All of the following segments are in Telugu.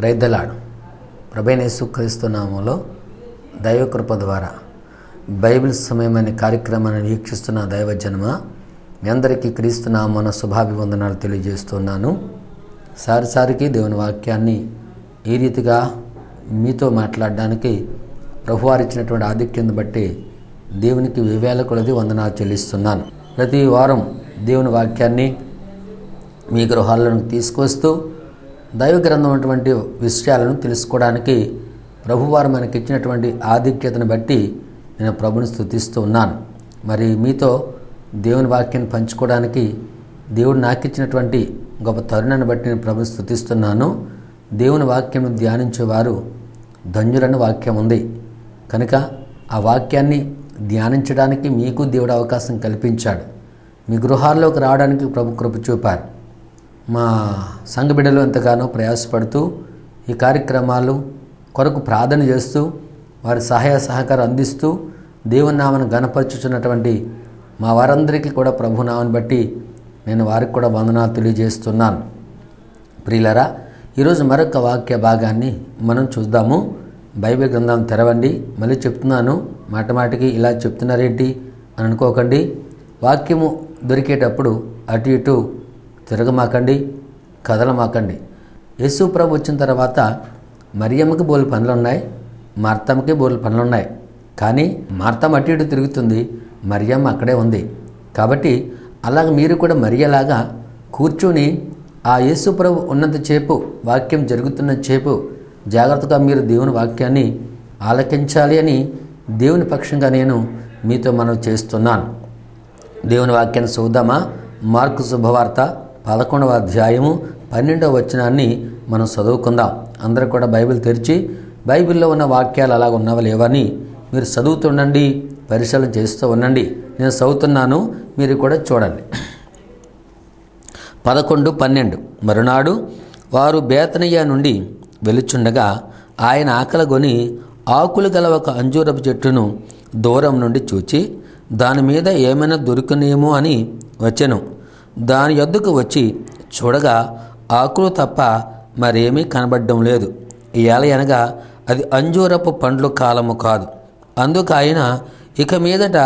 ప్రైదలాడు ప్రభువైన యేసుక్రీస్తు నామములో దైవకృప ద్వారా బైబిల్ సమయం అనే కార్యక్రమాన్ని వీక్షిస్తున్న దైవజనమ మీ అందరికీ క్రీస్తు నామమున శుభాభివందనాలు తెలియజేస్తున్నాను. సారిసారికి దేవుని వాక్యాన్ని ఈ రీతిగా మీతో మాట్లాడడానికి ప్రభువారు ఇచ్చినటువంటి ఆధిక్యాన్ని బట్టి దేవునికి వేవేల కొలది వందనాలు చెల్లిస్తున్నాను. ప్రతి వారం దేవుని వాక్యాన్ని మీ గృహాలను తీసుకొస్తూ దైవ గ్రంథం అటువంటి విషయాలను తెలుసుకోవడానికి ప్రభువారు మనకి ఇచ్చినటువంటి ఆధిక్యతను బట్టి నేను ప్రభుని స్తుతిస్తూ ఉన్నాను. మరి మీతో దేవుని వాక్యాన్ని పంచుకోవడానికి దేవుడు నాకు ఇచ్చినటువంటి గొప్ప తరుణాన్ని బట్టి నేను ప్రభుని స్తుతిస్తున్నాను. దేవుని వాక్యం ధ్యానించేవారు ధన్యులని వాక్యం ఉంది కనుక ఆ వాక్యాన్ని ధ్యానించడానికి మీకు దేవుడు అవకాశం కల్పించాడు. మీ గృహాల్లోకి రావడానికి ప్రభు కృప చూపారు. మా సంఘ బిడ్డలు ఎంతగానో ప్రయాసపడుతూ ఈ కార్యక్రమాలు కొరకు ప్రార్థన చేస్తూ వారి సహాయ సహకారం అందిస్తూ దేవుని నామను ఘనపరచుచున్నటువంటి మా వారందరికీ కూడా ప్రభు నామని బట్టి నేను వారికి కూడా వందనాలు తెలియజేస్తున్నాను. ప్రియులారా, ఈరోజు మరొక వాక్య భాగాన్ని మనం చూద్దాము. బైబిల్ గ్రంథం తెరవండి. మళ్ళీ చెప్తున్నాను, మాటమాటికి ఇలా చెప్తున్నారేంటి అని అనుకోకండి. వాక్యము దొరికేటప్పుడు అటు ఇటు తిరగమాకండి, కదలమాకండి. యేసు ప్రభు వచ్చిన తర్వాత మరియమ్మకి బోలు పనులున్నాయి, మార్తమ్మకి బోలు పనులున్నాయి. కానీ మార్తమ్మ అటు ఇటు తిరుగుతుంది, మరియమ్మ అక్కడే ఉంది. కాబట్టి అలాగ మీరు కూడా మరియలాగా కూర్చొని ఆ యేసు ప్రభు ఉన్నంతసేపు, వాక్యం జరుగుతున్న చేపు జాగ్రత్తగా మీరు దేవుని వాక్యాన్ని ఆలకించాలి అని దేవుని పక్షంగా నేను మీతో మనం చేస్తున్నాను. దేవుని వాక్యాన్ని చూద్దామా? మార్కు శుభవార్త 11వ అధ్యాయము 12వ వచనాన్ని మనం చదువుకుందాం. అందరూ కూడా బైబిల్ తెరిచి బైబిల్లో ఉన్న వాక్యాలు అలాగ ఉన్నవా లేవని మీరు చదువుతుండండి, పరిశీలన చేస్తూ ఉండండి. నేను చదువుతున్నాను, మీరు కూడా చూడండి. 11:12 మరునాడు వారు బేతనియ నుండి వెలుచుండగా ఆయన ఆకలిగొని ఆకులు గల ఒక అంజూరపు చెట్టును దూరం నుండి చూచి దాని మీద ఏమైనా దొరుకునేమో అని వచ్చెను. దాని యొద్దకు వచ్చి చూడగా ఆకులు తప్ప మరేమీ కనబడడం లేదు. ఏలయనగా అది అంజూరపు పండ్లు కాలము కాదు. అందుకు ఆయన, ఇక మీదట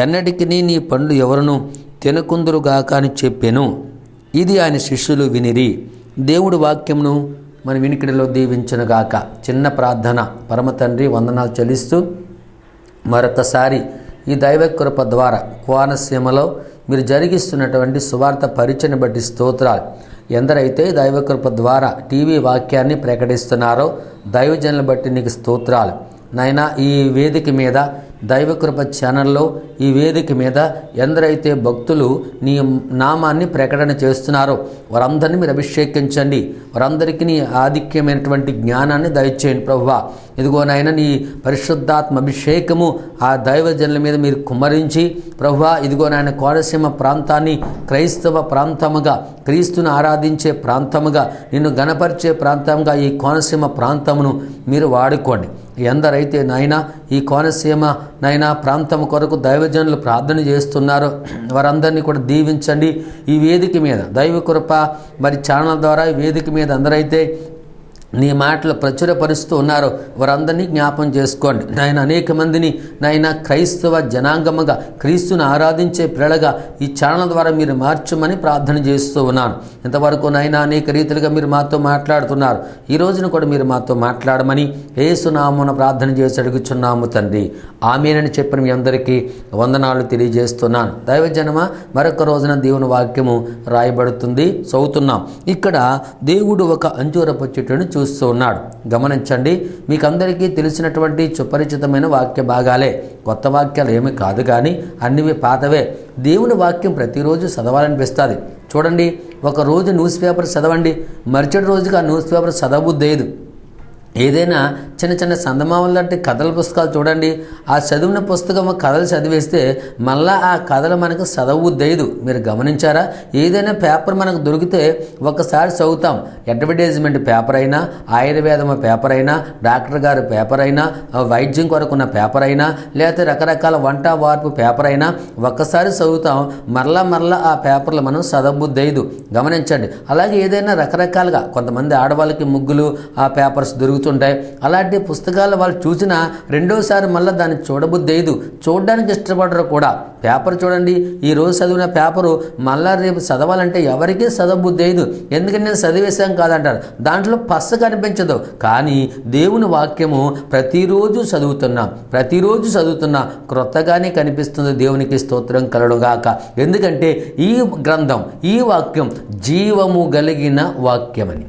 ఎన్నటికి నీ పండ్లు ఎవరును తినకుందురుగాక అని చెప్పెను. ఇది ఆయన శిష్యులు వినిరి. దేవుడి వాక్యమును మన వినికిడిలో దీవించునుగాక. చిన్న ప్రార్థన. పరమ తండ్రి, వందనాలు చెల్లిస్తూ మరొకసారి ఈ దైవ కృప ద్వారా కోనసీమలో మీరు జరిగిస్తున్నటువంటి సువార్త పరిచయను బట్టి స్తోత్రాలు. ఎందరైతే దైవకృప ద్వారా టీవీ వాక్యాన్ని ప్రకటిస్తున్నారో దైవజనులను బట్టి నీకు స్తోత్రాలు. నాయనా, ఈ వేదిక మీద దైవకృప ఛానల్లో ఈ వేదిక మీద ఎందరైతే భక్తులు నీ నామాన్ని ప్రకటన చేస్తున్నారో వారందరినీ మీరు అభిషేకించండి. వారందరికీ నీ ఆధిక్యమైనటువంటి జ్ఞానాన్ని దయచేయండి ప్రభువా. ఇదిగో నాయన, నీ పరిశుద్ధాత్మ అభిషేకము ఆ దైవజనుల మీద మీరు కుమ్మరించి ప్రభువా, ఇదిగో నాయన, కోనసీమ ప్రాంతాన్ని క్రైస్తవ ప్రాంతముగా, క్రీస్తును ఆరాధించే ప్రాంతముగా, నిన్ను గణపరిచే ప్రాంతంగా ఈ కోనసీమ ప్రాంతమును మీరు వాడుకోండి. ఎందరైతే నాయన ఈ కోనసీమ నాయన ప్రాంతం కొరకు దైవజనులు ప్రార్థన చేస్తున్నారో వారందరినీ కూడా దీవించండి. ఈ వేదిక మీద దైవ కృప మరి ఛానల్ ద్వారా ఈ వేదిక మీద అందరైతే నీ మాటలు ప్రచురపరుస్తూ ఉన్నారో వారందరినీ జ్ఞాపం చేసుకోండి నాయన. అనేక మందిని నాయన క్రైస్తవ జనాంగముగా, క్రీస్తుని ఆరాధించే పిల్లలుగా ఈ ఛానల్ ద్వారా మీరు మార్చమని ప్రార్థన చేస్తూ ఉన్నాను. ఇంతవరకు నాయన అనేక రీతిలుగా మీరు మాతో మాట్లాడుతున్నారు. ఈ రోజున కూడా మీరు మాతో మాట్లాడమని యేసు నామమున ప్రార్థన చేసి అడుగుచున్నాము తండ్రి. ఆమేనని చెప్పిన మీ అందరికీ వందనాలు తెలియజేస్తున్నాను. దైవజనమ, మరొక రోజున దేవుని వాక్యము రాయబడుతుంది, చదువుతున్నాం. ఇక్కడ దేవుడు ఒక అంజూరపు చెట్టును చూస్తూ ఉన్నాడు. గమనించండి, మీకు అందరికీ తెలిసినటువంటి సుపరిచితమైన వాక్య భాగాలే, కొత్త వాక్యాలు ఏమీ కాదు, కానీ అన్నివి పాతవే. దేవుని వాక్యం ప్రతిరోజు చదవాలనిపిస్తుంది. చూడండి, ఒక రోజు న్యూస్ పేపర్ చదవండి, మరుసటి రోజుకి ఆ న్యూస్ పేపర్ చదవబుద్దేదు. ఏదైనా చిన్న చిన్న చందమామల లాంటి కథల పుస్తకాలు చూడండి. ఆ చదివిన పుస్తకం కథలు చదివేస్తే మళ్ళీ ఆ కథలు మనకు చదవద్దు. మీరు గమనించారా? ఏదైనా పేపర్ మనకు దొరికితే ఒకసారి చదువుతాం. అడ్వర్టైజ్మెంట్ పేపర్ అయినా, ఆయుర్వేదం పేపర్ అయినా, డాక్టర్ గారి పేపర్ అయినా, వైద్యం కొరకున్న పేపర్ అయినా, లేకపోతే రకరకాల వంట వార్పు పేపర్ అయినా ఒక్కసారి చదువుతాం. మరలా ఆ పేపర్లు మనం చదవద్దు. గమనించండి. అలాగే ఏదైనా రకరకాలుగా కొంతమంది ఆడవాళ్ళకి ముగ్గులు ఆ పేపర్స్ దొరుకుతుంటాయి. అలాంటి పుస్తకాలు వాళ్ళు చూసినా రెండోసారి మళ్ళీ దాన్ని చూడబుద్దయ్యదు, చూడడానికి ఇష్టపడరు కూడా. పేపర్ చూడండి, ఈరోజు చదివిన పేపరు మళ్ళా రేపు చదవాలంటే ఎవరికీ చదవబుద్దయ్యదు. ఎందుకంటే నేను చదివేశాం కాదంటారు. దాంట్లో పస్స కనిపించదు. కానీ దేవుని వాక్యము ప్రతిరోజు చదువుతున్నా క్రొత్తగానే కనిపిస్తుంది. దేవునికి స్తోత్రం కలుగుగాక. ఎందుకంటే ఈ గ్రంథం, ఈ వాక్యం జీవము కలిగిన వాక్యమని.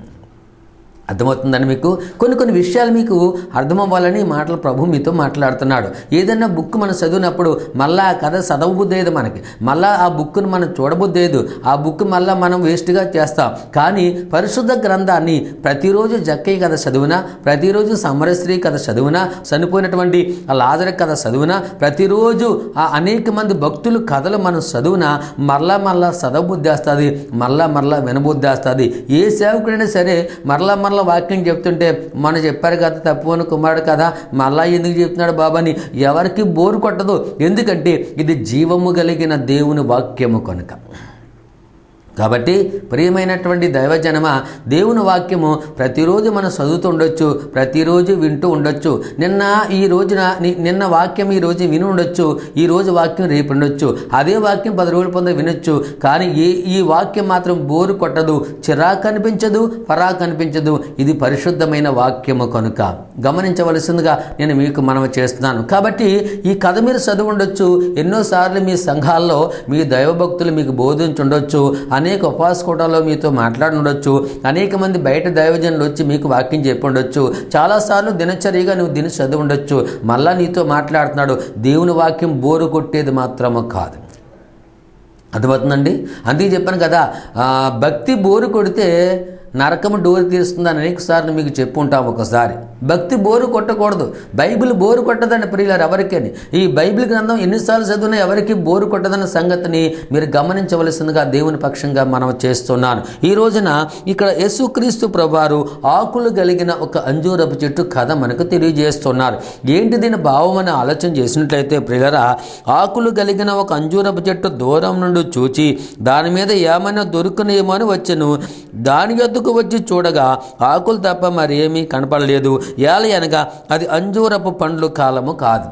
అర్థమవుతుందని మీకు కొన్ని విషయాలు మీకు అర్థమవ్వాలని మాటలు ప్రభు మీతో మాట్లాడుతున్నాడు. ఏదైనా బుక్ మనం చదివినప్పుడు మళ్ళీ ఆ కథ చదవబుద్దేదు, మనకి మళ్ళీ ఆ బుక్ను మనం చూడబుద్దేదు. ఆ బుక్ మళ్ళీ మనం వేస్ట్గా చేస్తాం. కానీ పరిశుద్ధ గ్రంథాన్ని ప్రతిరోజు జక్కయ్య కథ చదివినా, ప్రతిరోజు సమరశ్రీ కథ చదివినా, చనిపోయినటువంటి ఆ లాజరు కథ చదివినా, ప్రతిరోజు ఆ అనేక మంది భక్తులు కథలు మనం చదివినా మళ్ళా చదవబుద్దేస్తుంది, మళ్ళా వినబుద్దేస్తుంది. ఏ సేవకుడైనా సరే మరలా వాక్యం చెప్తుంటే మనం చెప్పారు కదా తప్పుని కుమారుడు కదా మళ్ళా ఎందుకు చెప్తున్నాడు బాబాని ఎవరికి బోరు కొట్టదు. ఎందుకంటే ఇది జీవము కలిగిన దేవుని వాక్యము కనుక. కాబట్టి ప్రియమైనటువంటి దైవజనమ, దేవుని వాక్యము ప్రతిరోజు మనం చదువుతూ ఉండొచ్చు, ప్రతిరోజు వింటూ ఉండొచ్చు. నిన్న వాక్యం ఈరోజు విని ఉండొచ్చు, ఈరోజు వాక్యం రేపు ఉండొచ్చు. అదే వాక్యం 10 రోజుల పొంద వినొచ్చు. కానీ ఈ వాక్యం మాత్రం బోరు కొట్టదు, చిరాకు అనిపించదు, పరాకు అనిపించదు. ఇది పరిశుద్ధమైన వాక్యము కనుక గమనించవలసిందిగా నేను మీకు మనవి చేస్తున్నాను. కాబట్టి ఈ కథ మీరు చదివి ఉండొచ్చు. ఎన్నోసార్లు మీ సంఘాల్లో మీ దైవభక్తులు మీకు బోధించుండొచ్చు, అనేక ఉపవాస కూటాల్లో మీతో మాట్లాడుండొచ్చు, అనేక మంది బయట దైవజనులు వచ్చి మీకు వాక్యం చెప్పి ఉండొచ్చు. చాలాసార్లు దినచర్యగా నువ్వు దీన్ని చదివి ఉండొచ్చు. మళ్ళా నీతో మాట్లాడుతున్నాడు. దేవుని వాక్యం బోరు కొట్టేది మాత్రము కాదు. అర్థమవుతుందండి? అందుకే చెప్పాను కదా, భక్తి బోరు కొడితే నరకము డోరు తీరుస్తుందని అనేకసార్లు మీకు చెప్పుంటాం. ఒకసారి భక్తి బోరు కొట్టకూడదు. బైబిల్ బోరు కొట్టదండి ప్రియులారు ఎవరికని. ఈ బైబిల్ గ్రంథం ఎన్నిసార్లు చదివినా ఎవరికి బోరు కొట్టదన్న సంగతిని మీరు గమనించవలసిందిగా దేవుని పక్షంగా మనం చేస్తున్నాను. ఈ రోజున ఇక్కడ యేసుక్రీస్తు ప్రభువారు ఆకులు కలిగిన ఒక అంజూరపు చెట్టు కథ మనకు తెలియజేస్తున్నారు. ఏంటి దీని భావం అని ఆలోచన చేసినట్లయితే ప్రియులారా, ఆకులు కలిగిన ఒక అంజూరపు చెట్టు దూరం నుండి చూచి దాని మీద ఏమైనా దొరుకునేమో అని వచ్చెను. దాని యొద్దకు వచ్చి చూడగా ఆకులు తప్ప మరేమీ కనపడలేదు. ఏలయనగా అది అంజూరపు పండ్లు కాలము కాదు.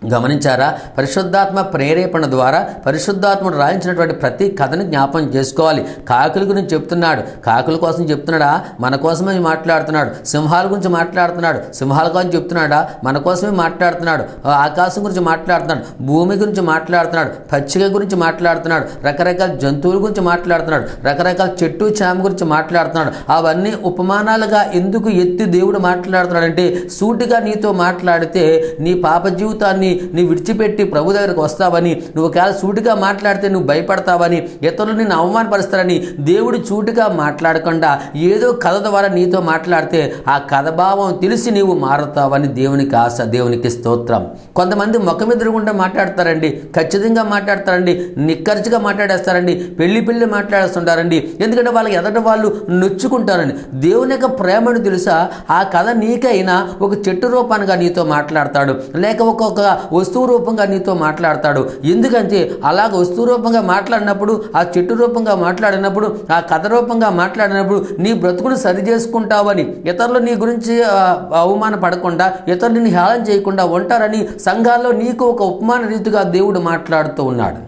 గమనించారా? పరిశుద్ధాత్మ ప్రేరేపణ ద్వారా పరిశుద్ధాత్మను రాయించినటువంటి ప్రతి కథని జ్ఞాపం చేసుకోవాలి. కాకుల గురించి చెప్తున్నాడు. కాకుల కోసం చెప్తున్నాడా? మన కోసమే మాట్లాడుతున్నాడు. సింహాల గురించి మాట్లాడుతున్నాడు. సింహాల కోసం చెప్తున్నాడా? మన కోసమే మాట్లాడుతున్నాడు. ఆకాశం గురించి మాట్లాడుతున్నాడు. భూమి గురించి మాట్లాడుతున్నాడు. పచ్చిక గురించి మాట్లాడుతున్నాడు. రకరకాల జంతువుల గురించి మాట్లాడుతున్నాడు. రకరకాల చెట్టు చేమ గురించి మాట్లాడుతున్నాడు. అవన్నీ ఉపమానాలుగా ఎందుకు ఎత్తి దేవుడు మాట్లాడుతున్నాడంటే, సూటిగా నీతో మాట్లాడితే నీ పాప జీవితాన్ని నీ విడిచిపెట్టి ప్రభు దగ్గరకు వస్తావని, నువ్వు ఒకవేళ సూటిగా మాట్లాడితే నువ్వు భయపడతావని, ఇతరులు నిన్ను అవమానపరుస్తారని దేవుడు సూటిగా మాట్లాడకుండా ఏదో కథ ద్వారా నీతో మాట్లాడితే ఆ కథ భావం తెలిసి నీవు మారుతావని దేవునికి ఆశ. దేవునికి స్తోత్రం. కొంతమంది ముఖం ఎదురుగుండా మాట్లాడతారండి, ఖచ్చితంగా మాట్లాడతారండి, నిక్కర్చిగా మాట్లాడేస్తారండి, పెళ్లి మాట్లాడేస్తుంటారండి. ఎందుకంటే వాళ్ళకి ఎదట వాళ్ళు నొచ్చుకుంటారండి. దేవుని యొక్క ప్రేమను తెలుసా? ఆ కథ నీకైనా ఒక చెట్టు రూపానికి నీతో మాట్లాడతాడు, లేక ఒక్కొక్క వస్తువు రూపంగా నీతో మాట్లాడతాడు. ఎందుకంటే అలాగ వస్తువు రూపంగా మాట్లాడినప్పుడు, ఆ చెట్టు రూపంగా మాట్లాడినప్పుడు, ఆ కథ రూపంగా మాట్లాడినప్పుడు నీ బ్రతుకును సరి చేసుకుంటావని, ఇతరులు నీ గురించి అవమాన పడకుండా, ఇతరులని హేళన చేయకుండా ఉంటారని సంఘాల్లో నీకు ఒక ఉపమాన రీతిగా దేవుడు మాట్లాడుతూ ఉన్నాడు.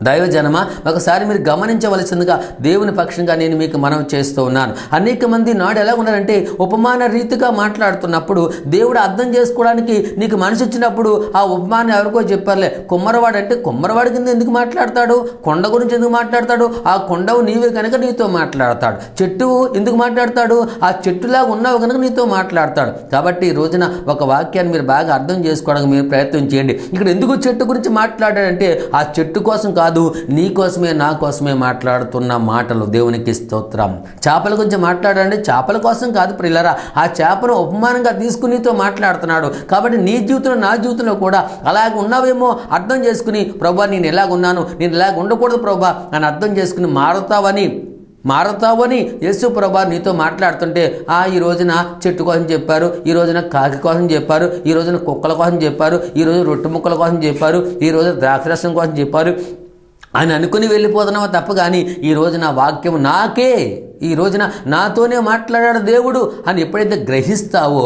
దైవజనమ, ఒకసారి మీరు గమనించవలసిందిగా దేవుని పక్షంగా నేను మీకు మనవి చేస్తూ ఉన్నాను. అనేక మంది నాడు ఎలా ఉన్నారంటే ఉపమాన రీతిగా మాట్లాడుతున్నప్పుడు దేవుడు అర్థం చేసుకోవడానికి నీకు మనసు ఇచ్చినప్పుడు ఆ ఉపమానం ఎవరికో చెప్పారులే. కుమ్మరవాడు అంటే కుమ్మరవాడి కింద ఎందుకు మాట్లాడతాడు? కొండ గురించి ఎందుకు మాట్లాడతాడు? ఆ కొండవు నీవే కనుక నీతో మాట్లాడతాడు. చెట్టు ఎందుకు మాట్లాడతాడు? ఆ చెట్టులాగా ఉన్నావు కనుక నీతో మాట్లాడతాడు. కాబట్టి ఈ రోజున ఒక వాక్యాన్ని మీరు బాగా అర్థం చేసుకోవడానికి మీరు ప్రయత్నం చేయండి. ఇక్కడ ఎందుకు చెట్టు గురించి మాట్లాడాడంటే ఆ చెట్టు కోసం కాదు, కాదు, నీ కోసమే నా కోసమే మాట్లాడుతున్న మాటలు. దేవునికి స్తోత్రం. చేపల గురించి మాట్లాడండి, చేపల కోసం కాదు ప్రియులారా, ఆ చేపను ఉపమానంగా తీసుకుని నీతో మాట్లాడుతున్నాడు. కాబట్టి నీ జీవితంలో నా జీవితంలో కూడా అలాగ ఉన్నావేమో అర్థం చేసుకుని, ప్రభా నేను ఎలాగున్నాను, నేను ఇలాగ ఉండకూడదు ప్రభా అని అర్థం చేసుకుని మారతావని యేసు ప్రభా నీతో మాట్లాడుతుంటే, ఈ రోజున చెట్టు కోసం చెప్పారు, ఈ రోజున కాకి కోసం చెప్పారు, ఈ రోజున కుక్కల కోసం చెప్పారు, ఈ రోజు రొట్టె ముక్కల కోసం చెప్పారు, ఈ రోజు ద్రాక్షరసం కోసం చెప్పారు అని అనుకుని వెళ్ళిపోతున్నావా తప్ప, కానీ ఈ రోజున వాక్యం నాకే, ఈ రోజున నాతోనే మాట్లాడాడు దేవుడు అని ఎప్పుడైతే గ్రహిస్తావో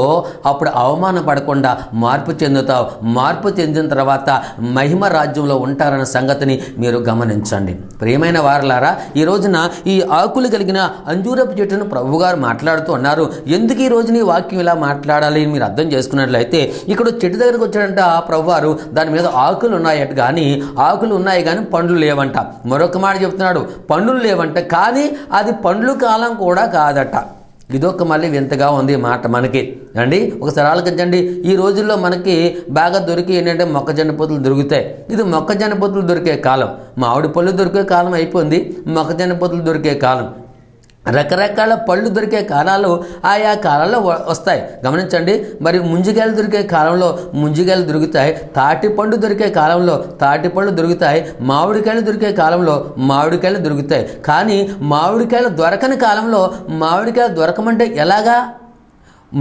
అప్పుడు అవమానపడకుండా మార్పు చెందుతావు. మార్పు చెందిన తర్వాత మహిమ రాజ్యంలో ఉంటారన్న సంగతిని మీరు గమనించండి. ప్రియమైన వారలారా, ఈ రోజున ఈ ఆకులు కలిగిన అంజూరపు చెట్టును ప్రభుగారు మాట్లాడుతూ ఉన్నారు. ఎందుకు ఈ రోజున ఈ వాక్యం ఇలా మాట్లాడాలి అని మీరు అర్థం చేసుకున్నట్లయితే, ఇక్కడ చెట్టు దగ్గరకు వచ్చాడంట ఆ ప్రభువారు, దాని మీద ఆకులు ఉన్నాయట, కానీ ఆకులు ఉన్నాయి కానీ పండ్లు లేవంట. మరొక మాట చెప్తున్నాడు, పండ్లు లేవంట, కానీ అది పండ్లు కాలం కూడా కాదట. ఇదొక మళ్ళీ వింతగా ఉంది మాట మనకి అండి. ఒకసారి ఆలోచించండి. ఈ రోజుల్లో మనకి బాగా దొరికి ఏంటంటే మొక్కజొన్న పొత్తులు దొరుకుతాయి. ఇది మొక్కజొన్న పొత్తులు దొరికే కాలం. మామిడి పళ్ళు దొరికే కాలం అయిపోయింది, మొక్కజొన్న పొత్తులు దొరికే కాలం. రకరకాల పళ్ళు దొరికే కాలాలు ఆయా కాలాల్లో వస్తాయి. గమనించండి. మరి ముంజికాయలు దొరికే కాలంలో ముంజికాయలు దొరుకుతాయి, తాటి పండు దొరికే కాలంలో తాటి పళ్ళు దొరుకుతాయి, మామిడికాయలు దొరికే కాలంలో మామిడికాయలు దొరుకుతాయి. కానీ మామిడికాయలు దొరకని కాలంలో మామిడికాయలు దొరకమంటే ఎలాగా?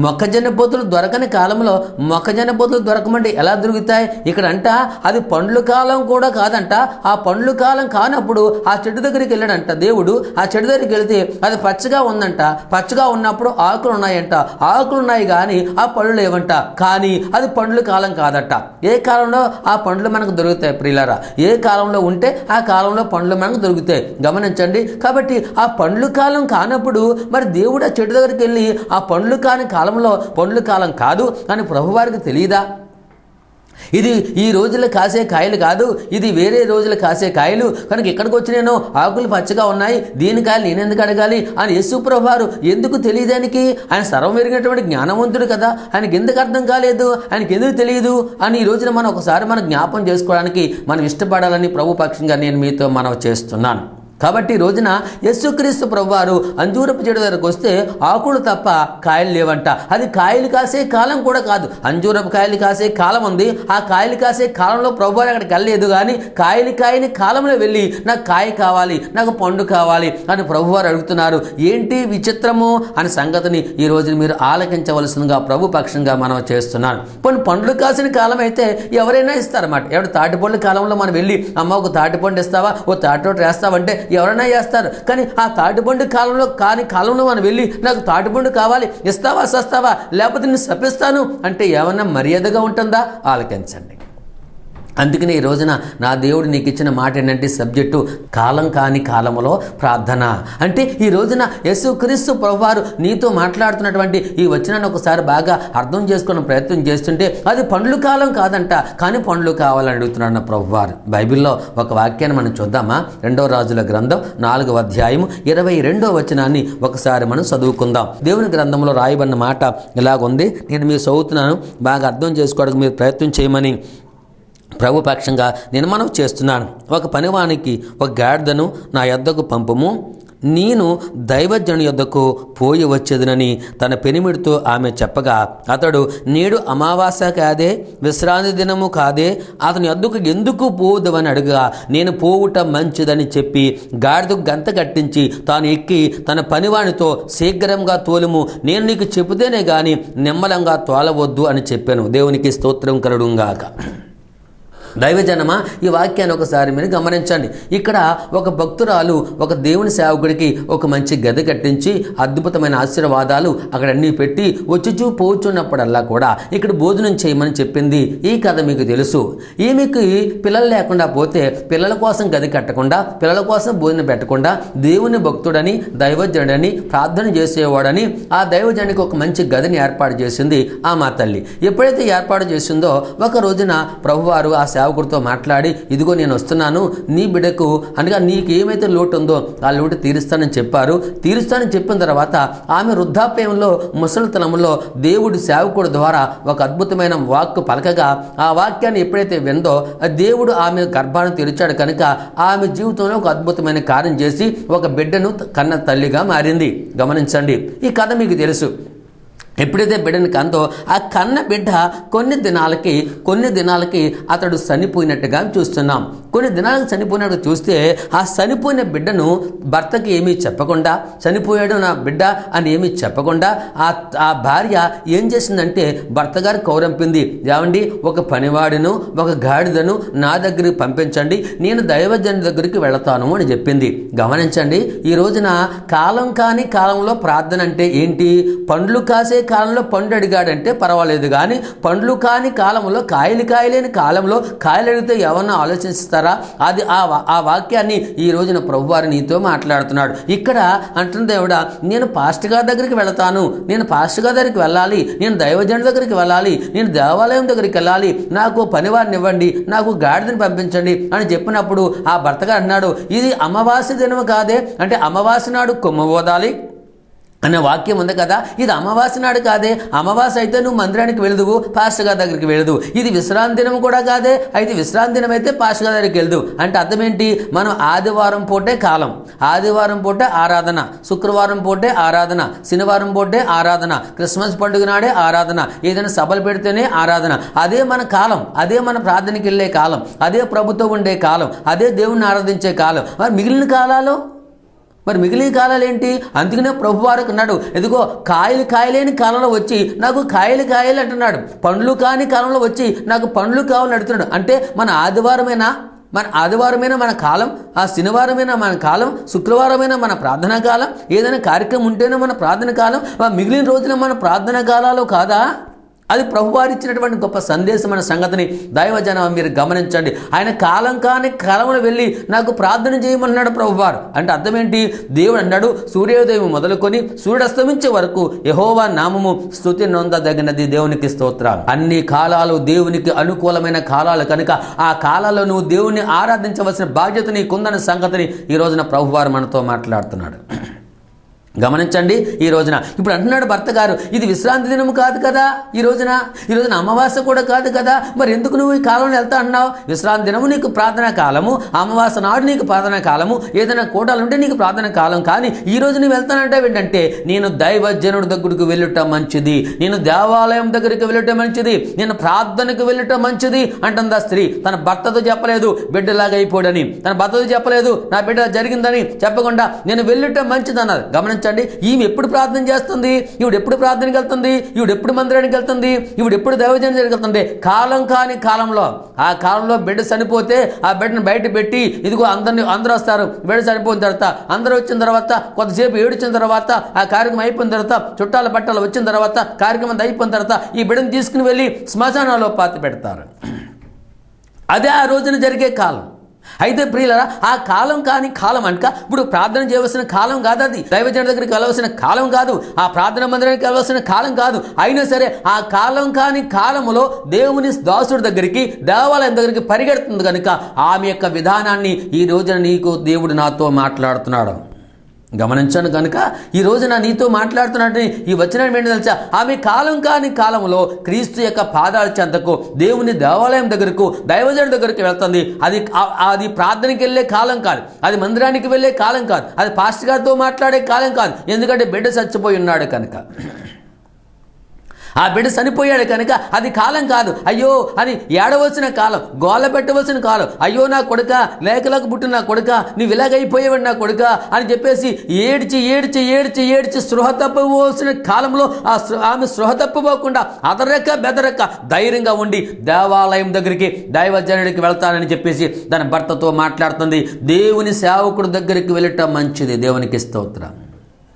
మొక్కజొన్న పొత్తులు దొరకని కాలంలో మొక్కజొన్న పొత్తులు దొరకమంటే ఎలా దొరుకుతాయి? ఇక్కడ అంట అది పండ్ల కాలం కూడా కాదంట. ఆ పండ్ల కాలం కానప్పుడు ఆ చెట్టు దగ్గరికి వెళ్ళాడంట దేవుడు. ఆ చెట్టు దగ్గరికి వెళితే అది పచ్చగా ఉందంట. పచ్చగా ఉన్నప్పుడు ఆకులు ఉన్నాయంట. ఆకులు ఉన్నాయి కానీ ఆ పళ్ళు లేవంట. కానీ అది పండ్ల కాలం కాదట. ఏ కాలంలో ఆ పండ్లు మనకు దొరుకుతాయి ప్రియులారా? ఏ కాలంలో ఉంటే ఆ కాలంలో పండ్లు మనకు దొరుకుతాయి. గమనించండి. కాబట్టి ఆ పండ్ల కాలం కానప్పుడు మరి దేవుడు ఆ చెట్టు దగ్గరికి వెళ్ళి ఆ పండ్లు కాని కాలంలో పండ్ల కాలం కాదు అని ప్రభువారికి తెలియదా? ఇది ఈ రోజుల్లో కాసే కాయలు కాదు, ఇది వేరే రోజులు కాసే కాయలు. కనుక ఇక్కడికి వచ్చి నేను ఆకులు పచ్చగా ఉన్నాయి, దీని కాయలు నేనెందుకు అడగాలి అని యేసు ప్రభువారు ఎందుకు తెలియదానికి? ఆయన సర్వం ఎరిగినటువంటి జ్ఞానవంతుడు కదా, ఆయనకి ఎందుకు అర్థం కాలేదు, ఆయనకి ఎందుకు తెలియదు అని ఈ రోజున మనం ఒకసారి మనం జ్ఞాపం చేసుకోవడానికి మనం ఇష్టపడాలని ప్రభు పక్షంగా నేను మీతో మనవి చేస్తున్నాను. కాబట్టి ఈ రోజున యేసుక్రీస్తు ప్రభువారు అంజూరపు చెట్టు దగ్గరకు వస్తే ఆకులు తప్ప కాయలు లేవంట. అది కాయలు కాసే కాలం కూడా కాదు. అంజూరపు కాయలు కాసే కాలం ఉంది. ఆ కాయలు కాసే కాలంలో ప్రభువారు అక్కడికి వెళ్ళలేదు, కానీ కాయని కాలంలో వెళ్ళి నాకు కాయ కావాలి, నాకు పండు కావాలి అని ప్రభువారు అడుగుతున్నారు. ఏంటి విచిత్రము అని సంగతిని ఈ రోజు మీరు ఆలకించవలసిందిగా ప్రభు పక్షంగా మనం చేస్తున్నాను. కొన్ని పండ్లు కాసిన కాలం అయితే ఎవరైనా ఇస్తారన్నమాట. ఎవరు తాటిపండ్ల కాలంలో మనం వెళ్ళి అమ్మ ఒక తాటిపండు ఇస్తావా, ఓ తాటిపండు వేస్తావంటే ఎవరైనా చేస్తారు. కానీ ఆ తాటిపండు కాలంలో మనం వెళ్ళి నాకు తాటిపండు కావాలి, ఇస్తావా సస్తావా, లేకపోతే నేను శపిస్తాను అంటే ఏమన్నా మర్యాదగా ఉంటుందా? ఆలకించండి. అందుకని ఈ రోజున నా దేవుడు నీకు ఇచ్చిన మాట ఏంటంటే సబ్జెక్టు కాలం కాని కాలంలో ప్రార్థన. అంటే ఈ రోజున యేసుక్రీస్తు ప్రభువారు నీతో మాట్లాడుతున్నటువంటి ఈ వచనాన్ని ఒకసారి బాగా అర్థం చేసుకునే ప్రయత్నం చేస్తుంటే అది పండ్లు కాలం కాదంట, కానీ పండ్లు కావాలని అడుగుతున్నాడు నా ప్రభువారు. బైబిల్లో ఒక వాక్యాన్ని మనం చూద్దామా? 2వ రాజుల గ్రంథం 4వ అధ్యాయం 22వ వచనాన్ని ఒకసారి మనం చదువుకుందాం. దేవుని గ్రంథంలో రాయబడిన మాట ఇలాగుంది. నేను మీరు చదువుతున్నాను, బాగా అర్థం చేసుకోవడానికి మీరు ప్రయత్నం చేయమని ప్రభు పక్షంగా నేను మనవి చేస్తున్నాను. ఒక పనివానికి ఒక గాడిదను నా యొద్దకు పంపము, నేను దైవజనుని యొద్దకు పోయి వచ్చేదనని తన పెనిమిడితో ఆమె చెప్పగా, అతడు నేడు అమావాస్య కాదే, విశ్రాంతి దినము కాదే, అతని యొద్దకు ఎందుకు పోవుదవని అడుగా, నేను పోవుట మంచిదని చెప్పి గాడిదకు గంత కట్టించి తాను ఎక్కి తన పనివానితో శీఘ్రంగా తోలుము, నేను నీకు చెబితేనే గాని నిమ్మలంగా తోలవద్దు అని చెప్పాను. దేవునికి స్తోత్రం కలుగుగాక. దైవజనమా, ఈ వాక్యాన్ని ఒకసారి మీరు గమనించండి. ఇక్కడ ఒక భక్తురాలు ఒక దేవుని సేవకుడికి ఒక మంచి గది కట్టించి అద్భుతమైన ఆశీర్వాదాలు అక్కడ అన్నీ పెట్టి వచ్చి పోచున్నప్పుడల్లా కూడా ఇక్కడ భోజనం చేయమని చెప్పింది. ఈ కథ మీకు తెలుసు. ఈమెకి పిల్లలు లేకుండా పోతే పిల్లల కోసం గది కట్టకుండా, పిల్లల కోసం భోజనం పెట్టకుండా దేవుని భక్తుడని దైవజనుడని ప్రార్థన చేసేవాడని ఆ దైవజనుడికి ఒక మంచి గదిని ఏర్పాటు చేసింది ఆ మా తల్లి. ఎప్పుడైతే ఏర్పాటు చేసిందో ఒక రోజున ప్రభువారు ఆ సేవకుడితో మాట్లాడి, ఇదిగో నేను వస్తున్నాను, నీ బిడ్డకు అనగా నీకు ఏమైతే లోటు ఉందో ఆ లోటు తీరుస్తానని చెప్పారు. తీరుస్తానని చెప్పిన తర్వాత ఆమె వృద్ధాప్యంలో ముసలితనంలో దేవుడి సేవకుడి ద్వారా ఒక అద్భుతమైన వాక్కు పలకగా ఆ వాక్యాన్ని ఎప్పుడైతే విందో దేవుడు ఆమె గర్భాన్ని తెరిచాడు కనుక ఆమె జీవితంలో ఒక అద్భుతమైన కార్యం చేసి ఒక బిడ్డను కన్న తల్లిగా మారింది. గమనించండి, ఈ కథ మీకు తెలుసు. ఎప్పుడైతే బిడ్డని కందో ఆ కన్న బిడ్డ కొన్ని దినాలకి అతడు చనిపోయినట్టుగా చూస్తున్నాం. కొన్ని దినాలకు చనిపోయినట్టు చూస్తే ఆ చనిపోయిన బిడ్డను భర్తకి ఏమీ చెప్పకుండా, చనిపోయాడు నా బిడ్డ అని ఏమీ చెప్పకుండా ఆ భార్య ఏం చేసిందంటే భర్త గారు కౌరంపింది, ఏమండి ఒక పనివాడును ఒక గాడిదను నా దగ్గరికి పంపించండి, నేను దైవజనుడి దగ్గరికి వెళతాను అని చెప్పింది. గమనించండి, ఈ రోజున కాలం కాని కాలంలో ప్రార్థన అంటే ఏంటి? పండ్లు కాసే కాలంలో పండు అడిగాడంటే పర్వాలేదు, కానీ పండ్లు కాని కాలంలో కాయలేని కాలంలో కాయలు అడిగితే ఎవరన్నా ఆలోచిస్తారా? అది ఆ వాక్యాన్ని ఈ రోజున ప్రభువారు నీతో మాట్లాడుతున్నాడు. ఇక్కడ అంటున్న దేవుడా, నేను పాస్టర్ గారి దగ్గరికి వెళతాను, నేను పాస్టర్ గారి దగ్గరికి వెళ్ళాలి, నేను దైవజనుడి దగ్గరికి వెళ్ళాలి, నేను దేవాలయం దగ్గరికి వెళ్ళాలి, నాకు పనివారిని ఇవ్వండి, నాకు గాడిదని పంపించండి అని చెప్పినప్పుడు ఆ భర్తగా అన్నాడు, ఇది అమావాస్య దినము కాదే, అంటే అమావాస్య నాడు కొమ్మ ఓదాలి అనే వాక్యం ఉంది కదా, ఇది అమావాస్య నాడు కాదే, అమావాస్య అయితే నువ్వు మందిరానికి వెళదువు, పాస్టర్ గారి దగ్గరికి వెళదు. ఇది విశ్రాంతి దినం కూడా కాదే, అయితే విశ్రాంతి దినం అయితే పాస్టర్ గారి దగ్గరికి వెళదు. అంటే అర్థం ఏంటి? మనం ఆదివారం పూటే కాలం, ఆదివారం పూటే ఆరాధన, శుక్రవారం పూటే ఆరాధన, శనివారం పూటే ఆరాధన, క్రిస్మస్ పండుగ నాడే ఆరాధన, ఏదైనా సభలు పెడితేనే ఆరాధన. అదే మన కాలం, అదే మన ప్రార్థనకి వెళ్ళే కాలం, అదే ప్రభుత్వం ఉండే కాలం, అదే దేవుణ్ణి ఆరాధించే కాలం. మిగిలిన కాలాలు ఏంటి? అందుకనే ప్రభువారికి అన్నాడు, ఎదుగో కాయలేని కాలంలో వచ్చి నాకు కాయలు అంటున్నాడు, పండ్లు కాని కాలంలో వచ్చి నాకు పండ్లు కావాలని అడుగుతున్నాడు. అంటే మన ఆదివారమైన మన కాలం, ఆ శనివారమైన మన కాలం, శుక్రవారమైన మన ప్రార్థనా కాలం, ఏదైనా కార్యక్రమం ఉంటేనే మన ప్రార్థన కాలం, మిగిలిన రోజున మన ప్రార్థనా కాలాలు కాదా? అది ప్రభువారు ఇచ్చినటువంటి గొప్ప సందేశం అనే సంగతిని దైవజనం మీరు గమనించండి. ఆయన కాలం కాని కాలంలో వెళ్ళి నాకు ప్రార్థన చేయమన్నాడు ప్రభువారు. అంటే అర్థం ఏంటి? దేవుడు అన్నాడు, సూర్యోదయం మొదలుకొని సూర్యుడస్తమించే వరకు యెహోవా నామము స్తుతి నొందదగినది, దేవునికి స్తోత్రం. అన్ని కాలాలు దేవునికి అనుకూలమైన కాలాలు కనుక ఆ కాలాల్లో నువ్వు దేవుణ్ణి ఆరాధించవలసిన బాధ్యత నీకుందన్న సంగతిని ఈ రోజున ప్రభువారు మనతో మాట్లాడుతున్నాడు. గమనించండి, ఈ రోజున ఇప్పుడు అంటున్నాడు భర్త గారు, ఇది విశ్రాంతి దినము కాదు కదా, ఈ రోజున అమావాస్య కూడా కాదు కదా, మరి ఎందుకు నువ్వు ఈ కాలంలో వెళ్తా అన్నావు? విశ్రాంతి దినము నీకు ప్రార్థనా కాలము, అమావాస్య నాడు నీకు ప్రార్థనా కాలము, ఏదైనా కూటాలుంటే నీకు ప్రార్థనా కాలం, కానీ ఈ రోజు నువ్వు వెళ్తానంటావు ఏంటంటే, నేను దైవజనుడి దగ్గరికి వెళ్ళటం మంచిది, నేను దేవాలయం దగ్గరికి వెళ్ళటం మంచిది, నేను ప్రార్థనకు వెళ్ళటం మంచిది అంటుందా స్త్రీ. తన భర్తతో చెప్పలేదు బిడ్డలాగా అయిపోడని, తన భర్తతో చెప్పలేదు నా బిడ్డ జరిగిందని చెప్పకుండా నేను వెళ్ళటం మంచిది అన్నారు. గమనించండి, ఈమె ఎప్పుడు ప్రార్థన చేస్తుంది? ఈవిడ ఎప్పుడు ప్రార్థనకి వెళ్తుంది? ఈవిడ ఎప్పుడు మందిరానికి వెళ్తుంది? ఈవిడ ఎప్పుడు దైవజనం దగ్గరికి వెళ్తుంది? కాలం కాని కాలంలో, ఆ కాలంలో బిడ్డ చనిపోతే ఆ బిడ్డను బయట పెట్టి, ఇదిగో అందరూ వస్తారు, బిడ్డ చనిపోయిన తర్వాత అందరూ వచ్చిన తర్వాత కొంతసేపు ఏడిచిన తర్వాత ఆ కార్యక్రమం అయిపోయిన తర్వాత చుట్టాల బట్టలు వచ్చిన తర్వాత కార్యక్రమం అయిపోయిన తర్వాత ఈ బిడ్డను తీసుకుని వెళ్ళి శ్మశానంలో పాతి పెడతారు. అదే ఆ రోజున జరిగే కాలం. అయితే ప్రియులారా, ఆ కాలం కాని కాలం అనక ఇప్పుడు ప్రార్థన చేయవలసిన కాలం కాదు, అది దైవజనుడి దగ్గరికి వెళ్ళవలసిన కాలం కాదు, ఆ ప్రార్థన మందిరానికి వెళ్ళవలసిన కాలం కాదు. అయినా సరే ఆ కాలం కాని కాలంలో దేవుని దాసుడి దగ్గరికి, దేవాలయం దగ్గరికి పరిగెడుతుంది కనుక ఆమె యొక్క విధానాన్ని ఈ రోజున నీకు దేవుడు నాతో మాట్లాడుతున్నాడు. గమనించాను కనుక ఈ రోజున నీతో మాట్లాడుతున్నట్టు ఈ వచనం ఏంటి తెలుసా? ఆమె కాలం కాని కాలంలో క్రీస్తు యొక్క పాదాల చెంతకు, దేవుని దేవాలయం దగ్గరకు, దైవజనుడి దగ్గరికి వెళ్తుంది. అది ప్రార్థనకి వెళ్ళే కాలం కాదు, అది మందిరానికి వెళ్ళే కాలం కాదు, అది పాస్టర్ గారితో మాట్లాడే కాలం కాదు. ఎందుకంటే బిడ్డ చచ్చిపోయి ఉన్నాడు కనుక, ఆ బిడ్డ చనిపోయాడు కనుక అది కాలం కాదు. అయ్యో అని ఏడవలసిన కాలం, గోల పెట్టవలసిన కాలం. అయ్యో నా కొడుక, లేకలకు పుట్టిన నా కొడుక, నువ్వు ఇలాగైపోయేవాడు నా కొడుక అని చెప్పేసి ఏడ్చి స్పృహ తప్పవలసిన కాలంలో ఆమె స్పృహ తప్పపోకుండా బెదరక్క ధైర్యంగా ఉండి దేవాలయం దగ్గరికి, దైవజనుడికి వెళ్తానని చెప్పేసి తన భర్తతో మాట్లాడుతుంది. దేవుని సేవకుడి దగ్గరికి వెళ్ళటం మంచిది, దేవునికి స్తోత్రం.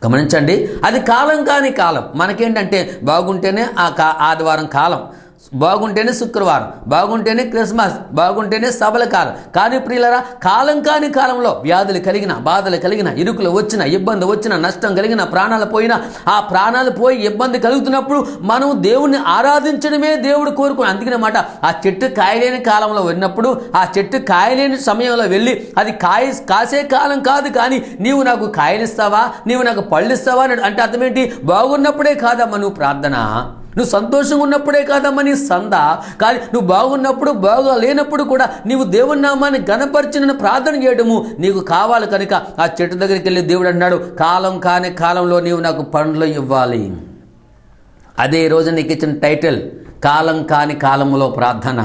గమనించండి, అది కాలం కాని కాలం. మనకేంటంటే బాగుంటేనే ఆదివారం కాలం, బాగుంటేనే శుక్రవారం, బాగుంటేనే క్రిస్మస్, బాగుంటేనే సభల కాలం. కానీ ప్రియులరా, కాలం కాని కాలంలో వ్యాధులు కలిగిన, బాధలు కలిగిన, ఇరుకులు వచ్చిన, ఇబ్బంది వచ్చిన, నష్టం కలిగిన, ప్రాణాలు పోయినా, ఆ ప్రాణాలు పోయి ఇబ్బంది కలుగుతున్నప్పుడు మనం దేవుణ్ణి ఆరాధించడమే దేవుడు కోరుకుని. అందుకనమాట ఆ చెట్టు కాయలేని కాలంలో ఉన్నప్పుడు, ఆ చెట్టు కాయలేని సమయంలో వెళ్ళి అది కాసే కాలం కాదు, కానీ నీవు నాకు కాయలిస్తావా, నీవు నాకు పళ్ళు ఇస్తావా అంటే అర్థం ఏంటి? బాగున్నప్పుడే కాదమ్మా నువ్వు ప్రార్థన, నువ్వు సంతోషంగా ఉన్నప్పుడే కాదమ్మా నీ సంద, కానీ నువ్వు బాగున్నప్పుడు, బాగా లేనప్పుడు కూడా నీవు దేవుని నామాన్ని ఘనపరిచి ప్రార్థన చేయడము నీకు కావాలి. కనుక ఆ చెట్టు దగ్గరికి వెళ్ళి దేవుడు అన్నాడు, కాలం కాని కాలంలో నీవు నాకు పండ్లు ఇవ్వాలి. అదే రోజు నీకు ఇచ్చిన టైటిల్, కాలం కాని కాలంలో ప్రార్థన.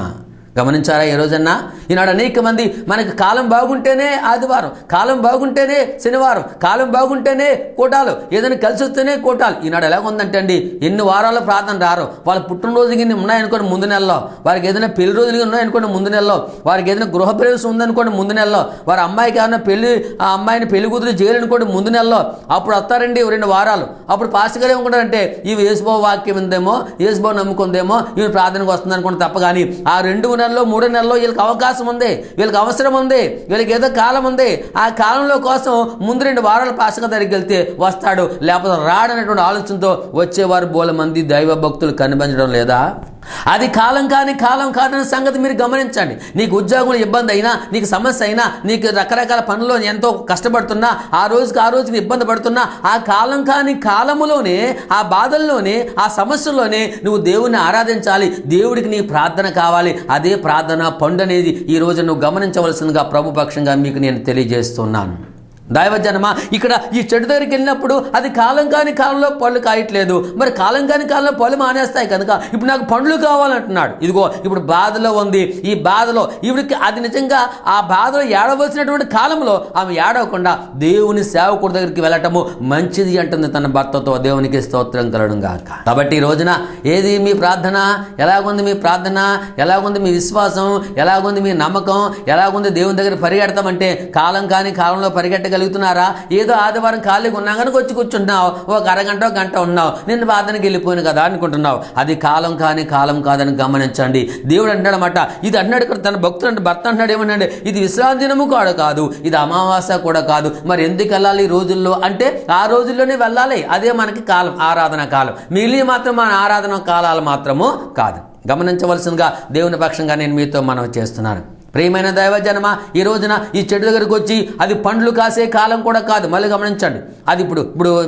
గమనించారా? ఈ రోజన్నా ఈనాడు అనేక మంది మనకి కాలం బాగుంటేనే ఆదివారం, కాలం బాగుంటేనే శనివారం, కాలం బాగుంటేనే కూటాలు, ఏదైనా కలిసి వస్తేనే కూటాలు. ఈనాడు ఎలాగ ఉందంటే అండి, ఎన్ని వారాల్లో ప్రార్థన రారు. వాళ్ళ పుట్టినరోజుకి ఉన్నాయనుకోండి ముందు నెలలో, వారికి ఏదైనా పెళ్లి రోజులు ఉన్నాయనుకోండి ముందు నెలలో, వారికి ఏదైనా గృహప్రవేశం ఉందనుకోండి ముందు నెలలో, వారి అమ్మాయికి ఏమైనా ఆ అమ్మాయిని పెళ్లి కూతురు చేయాలనుకోండి ముందు నెలలో, అప్పుడు వస్తారండి 2 వారాలు. అప్పుడు పాస్టర్ గారు ఏమనుకుంటారంటే, ఇవి యేసుబాబు వాక్యం ఉందేమో, యేసుబాబు నమ్ముకుందేమో, ఇవి ప్రార్థనకు వస్తుంది అనుకుంటే తప్ప, కానీ ఆ 2 నెలలో 3 నెలలో వీళ్ళకి అవకాశం ఉంది, వీళ్ళకి అవసరం ఉంది, వీళ్ళకి ఏదో కాలం ఉంది. ఆ కాలంలో కోసం ముందు 2 వారాలు పాస్టర్ దగ్గరికి వెళ్తే వస్తాడు, లేకపోతే రాడనేటువంటి ఆలోచనతో వచ్చేవారు బోల మంది దైవ భక్తులు కనిపించడం లేదా? అది కాలం కాదనే సంగతి మీరు గమనించండి. నీకు ఉద్యోగంలో ఇబ్బంది అయినా, నీకు సమస్య అయినా, నీకు రకరకాల పనుల్లో ఎంతో కష్టపడుతున్నా, ఆ రోజుకి ఇబ్బంది పడుతున్నా, ఆ కాలం కాని కాలములోనే, ఆ బాధల్లోనే, ఆ సమస్యల్లోనే నువ్వు దేవుణ్ణి ఆరాధించాలి. దేవుడికి నీ ప్రార్థన కావాలి. అదే ప్రార్థన పండు అనేది ఈ రోజు నువ్వు గమనించవలసిందిగా ప్రభుపక్షంగా మీకు నేను తెలియజేస్తున్నాను. దైవజనమా, ఇక్కడ ఈ చెట్టు దగ్గరికి వెళ్ళినప్పుడు అది కాలం కాని కాలంలో పళ్ళు కాయట్లేదు. మరి కాలం కాని కాలంలో పళ్ళు మానేస్తాయి కనుక ఇప్పుడు నాకు పండ్లు కావాలంటున్నాడు. ఇదిగో ఇప్పుడు బాధలో ఉంది. ఈ బాధలో ఈవిడికి అది నిజంగా ఆ బాధలో ఏడవలసినటువంటి కాలంలో ఆమె ఏడవకుండా దేవుని సేవకుడి దగ్గరికి వెళ్ళటము మంచిది అంటుంది తన భర్తతో. దేవునికి స్తోత్రం కలగడం గాక. కాబట్టి ఈ రోజున ఏది మీ ప్రార్థన, ఎలాగుంది మీ ప్రార్థన, ఎలాగుంది మీ విశ్వాసం, ఎలాగుంది మీ నమ్మకం, ఎలాగుంది దేవుని దగ్గర పరిగెడతామంటే కాలం కాని కాలంలో పరిగెట్టగలుగుతున్నారా? ఏదో ఆదివారం ఖాళీగా ఉన్నా కనుక వచ్చి కూర్చుంటున్నావు, ఒక అరగంట గంట ఉన్నావు, నిన్ను ప్రార్థనకి వెళ్ళిపోయాను కదా అనుకుంటున్నావు. అది కాలం కాని కాలం కాదని గమనించండి. దేవుడు అంటాడనమాట, ఇది అన్నాడు ఇక్కడ తన భక్తుడు అంటే భర్త అంటున్నాడు ఏమన్నాడు, ఇది విశ్రాంతి దినము కూడా కాదు, ఇది అమావాస్య కూడా కాదు. మరి ఎందుకు వెళ్ళాలి ఈ రోజుల్లో అంటే ఆ రోజుల్లోనే వెళ్ళాలి. అదే మనకి కాలం, ఆరాధన కాలం. మిగిలిన మాత్రం మన ఆరాధన కాలాలు మాత్రము కాదు. గమనించవలసిందిగా దేవుని పక్షంగా నేను మీతో మనవి చేస్తున్నాను. ప్రియమైన దైవజనమా, ఈ రోజున ఈ చెట్టు దగ్గరికి వచ్చి అది పండ్లు కాసే కాలం కూడా కాదు. మళ్ళీ గమనించండి, అది ఇప్పుడు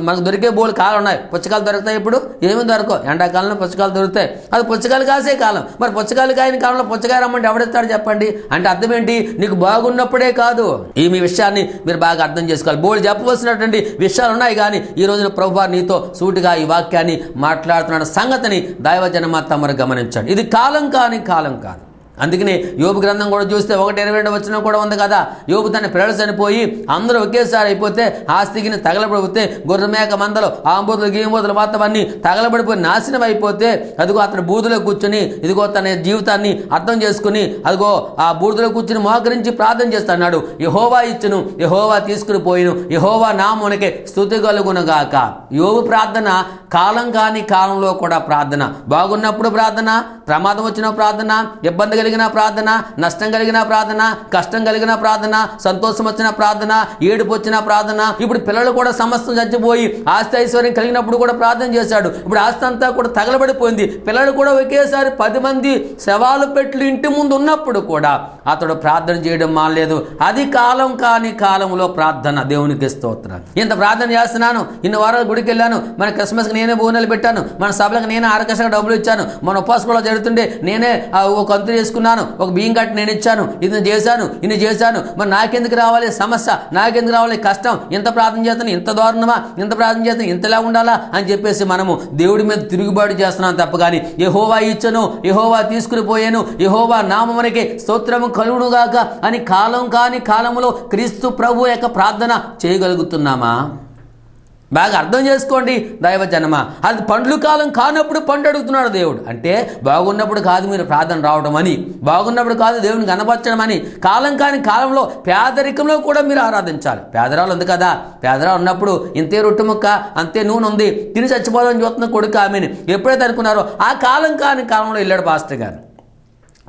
మనకు దొరికే బోలు కాలం ఉన్నాయి. పుచ్చకాయలు దొరుకుతాయి, ఇప్పుడు ఏమి దొరకవు. ఎండాకాలంలో పుచ్చకాయలు దొరుకుతాయి, అది పుచ్చకాయలు కాసే కాలం. మరి పుచ్చకాయలు కాయని కాలంలో పుచ్చకాయ రమ్మంటే ఎవడిస్తాడు చెప్పండి? అంటే అర్థం ఏంటి? నీకు బాగున్నప్పుడే కాదు. ఈ మీ విషయాన్ని మీరు బాగా అర్థం చేసుకోవాలి. బోలు చెప్పవలసినటువంటి విషయాలు ఉన్నాయి, కానీ ఈ రోజున ప్రభువు నీతో సూటిగా ఈ వాక్యాన్ని మాట్లాడుతున్న సంగతిని దైవజనమా తమరు గమనించండి. ఇది కాలం కాని కాలం కాదు. అందుకని యోబు గ్రంథం కూడా చూస్తే 1:22 వచనం కూడా ఉంది కదా. యోబు తన పిల్లలు చనిపోయి అందరూ ఒకేసారి అయిపోతే, ఆస్తికిని తగలబడిపోతే, గొర్రెమేక మందలు, ఆంబోతులు, గీంబోతులు మొత్తం అన్ని తగలబడిపోయి నాశనం అయిపోతే, అదిగో అతను బూదులో కూర్చుని ఇదిగో తన జీవితాన్ని అర్థం చేసుకుని అదిగో ఆ బూదులో కూర్చుని మోకరించి ప్రార్థన చేస్తున్నాడు. యెహోవా ఇచ్చును, యెహోవా తీసుకుని పోయిను, యెహోవా నామమునకే స్తుతి కలుగునుగాక. యోబు ప్రార్థన కాలం కాని కాలంలో కూడా ప్రార్థన. బాగున్నప్పుడు ప్రార్థన, ప్రమాదం వచ్చిన ప్రార్థన, ఇబ్బంది కలిగిన ప్రార్థన, నష్టం కలిగిన ప్రార్థన, కష్టం కలిగిన ప్రార్థన, సంతోషం వచ్చిన ప్రార్థన, ఏడుపు వచ్చిన ప్రార్థన. ఇప్పుడు పిల్లలు కూడా సమస్తం చచ్చిపోయి ఆస్తి ఐశ్వర్యం కలిగినప్పుడు కూడా ప్రార్థన చేశాడు. ఇప్పుడు ఆస్తి అంతా కూడా తగలబడిపోయింది. పిల్లలు కూడా ఒకేసారి 10 మంది శవాలు పెట్లు ఇంటి ముందు ఉన్నప్పుడు కూడా అతడు ప్రార్థన చేయడం మానలేదు. అది కాలం కాని కాలంలో ప్రార్థన. దేవునికి స్తోత్రం. ఇంత ప్రార్థన చేస్తున్నాను, ఇన్ని వారాలు గుడికి వెళ్ళాను, మన క్రిస్మస్కి నేనే బోనాలు పెట్టాను, మన సభలకు నేనే ఆరకసగా డబ్బులు ఇచ్చాను, మన ఉపవాసంలో జరుగుతుండే నేనే ఒక అంతు చేసుకున్నాను, ఒక బియ్యం కట్టి నేను ఇచ్చాను, ఇది చేశాను, మరి నాకెందుకు రావాలి సమస్య, నాకెందుకు రావాలి కష్టం, ఇంత ప్రార్థన చేస్తాను, ఇంత దారుణమా, ఇంత ప్రార్థన చేస్తాను, ఇంతలా ఉండాలా అని చెప్పేసి మనము దేవుడి మీద తిరుగుబాటు చేస్తున్నాం తప్ప. కానీ యెహోవా ఇచ్చను, యెహోవా తీసుకుని పోయాను, యెహోవా నామమునకే స్తోత్రము కలుగునుగాక అని కాలం కాని కాలములో క్రీస్తు ప్రభు యొక్క ప్రార్థన చేయగలుగుతున్నామా? బాగా అర్థం చేసుకోండి దైవజనమ. అది పండ్లు కాలం కానప్పుడు పండు అడుగుతున్నాడు దేవుడు. అంటే బాగున్నప్పుడు కాదు మీరు ప్రార్థన రావడం అని, బాగున్నప్పుడు కాదు దేవుని కనపరచడం అని. కాలం కాని కాలంలో పేదరికంలో కూడా మీరు ఆరాధించాలి. పేదరాలు ఉంది కదా, పేదరాలు ఉన్నప్పుడు ఇంతే రొట్టె ముక్క అంతే నూనె ఉంది, తిని చచ్చిపోదామని చూస్తున్న కొడుకు ఆమెని ఎప్పుడైతే అనుకున్నారో ఆ కాలం కాని కాలంలో వెళ్ళాడు పాస్టర్ గారు.